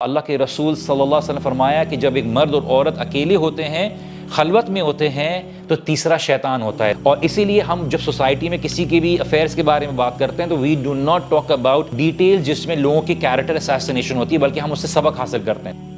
اللہ کے رسول صلی اللہ علیہ وسلم نے فرمایا کہ جب ایک مرد اور عورت اکیلے ہوتے ہیں، خلوت میں ہوتے ہیں، تو تیسرا شیطان ہوتا ہے. اور اسی لیے ہم جب سوسائٹی میں کسی کے بھی افیئرس کے بارے میں بات کرتے ہیں تو we do not talk about detail جس میں لوگوں کی کیریکٹر اساسینیشن ہوتی ہے، بلکہ ہم اس سے سبق حاصل کرتے ہیں.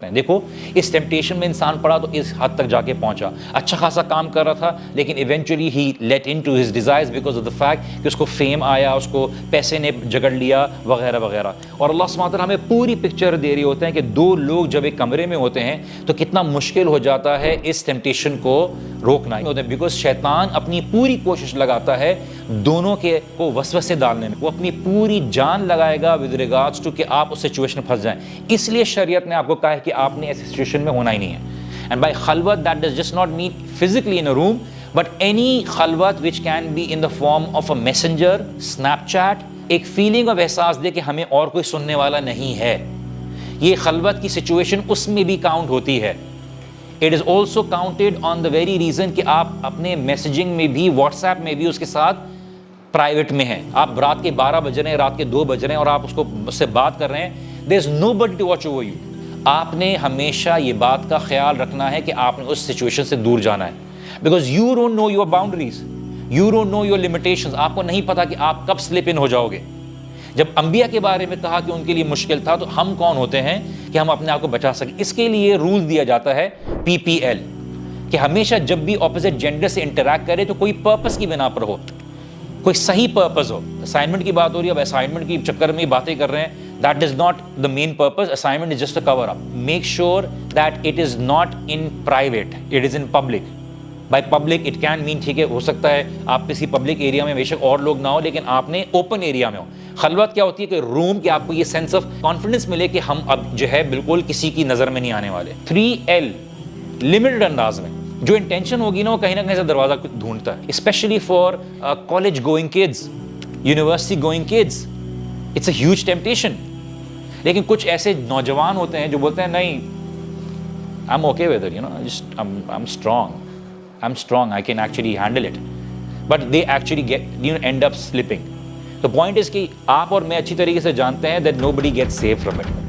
دیکھو اس ٹیمپٹیشن میں انسان پڑا تو اس حد تک جا کے پہنچا. اچھا خاصا کام کر رہا تھا لیکن eventually he let in to his desires because of the fact کہ اس کو فیم آیا، اس کو پیسے نے جگڑ لیا وغیرہ وغیرہ. اور اللہ سبحانہ وتعالیٰ ہمیں پوری پکچر دے رہے ہوتے ہیں کہ دو لوگ جب ایک کمرے میں ہوتے ہیں تو کتنا مشکل ہو جاتا ہے اس ٹیمپٹیشن کو روکنا ہوتا ہے، بیکاز شیطان اپنی پوری کوشش لگاتا ہے دونوں کے کو وسوسے ڈالنے میں. وہ اپنی پوری جان لگائے گا ود ریگارڈس ٹو کہ آپ اس سچویشن میں پھنس جائیں. اس لیے شریعت نے آپ کو کہا ہے کہ آپ نے ایسی سچویشن میں ہونا ہی نہیں ہے. اینڈ بائی خلوت that does just not mean physically in a room but any خلوت which can be in the form of a messenger, Snapchat. ایک فیلنگ آف احساس دے کہ ہمیں اور کوئی سننے والا نہیں ہے. یہ خلوت کی سچویشن اس میں بھی کاؤنٹ ہوتی ہے. It is also counted on the very reason کہ آپ اپنے میسیجنگ میں بھی، واٹس ایپ میں بھی اس کے ساتھ پرائیویٹ میں ہیں. آپ رات کے 12 بج رہے ہیں، رات کے 2 بج رہے ہیں اور آپ اس سے بات کر رہے ہیں. دیر از نو بڈی ٹو واچ اوور یو. آپ نے ہمیشہ یہ بات کا خیال رکھنا ہے کہ آپ نے اس سچویشن سے دور جانا ہے، because you don't know your boundaries, you don't know your limitations. آپ کو نہیں پتا کہ آپ کب سلپ ان ہو جاؤ گے. جب انبیاء کے بارے میں کہا کہ ان کے لیے مشکل تھا تو ہم کون ہوتے ہیں کہ ہم اپنے آپ کو بچا سکیں. اس کے لیے رول دیا جاتا ہے PPL کہ ہمیشہ جب بھی اپوزٹ جینڈر سے انٹریکٹ کرے تو کوئی پرپس کی بنا پر ہو، کوئی صحیح پرپس ہو. اسائنمنٹ کی بات ہو رہی ہے، اب اسائنمنٹ کی چکر میں باتیں کر رہے ہیں. That is not the main purpose. Assignment is just a cover up. Make sure that it is not in private. It is in public. By public it can mean ٹھیک ہے، ہو سکتا ہے آپ کسی پبلک ایریا میں بے شک اور لوگ نہ ہو لیکن آپ نے اوپن ایریا میں ہو. خلوت کیا ہوتی ہے کہ روم کہ آپ کو یہ سینس آف کانفیڈنس ملے کہ ہم اب جو ہے بالکل کسی کی نظر میں نہیں آنے والے. 3L لمیٹڈ انداز میں جو انٹینشن ہوگی نا وہ کہیں نہ کہیں سے دروازہ ڈھونڈتا ہے. Especially for college going kids, university going kids, it's a huge temptation. لیکن کچھ ایسے نوجوان ہوتے ہیں جو بولتے ہیں نہیں I am okay with it, you know just I am strong, I can actually handle it, but they actually get end up slipping. تو پوائنٹ از کہ آپ اور میں اچھی طریقے سے جانتے ہیں that nobody get safe from it.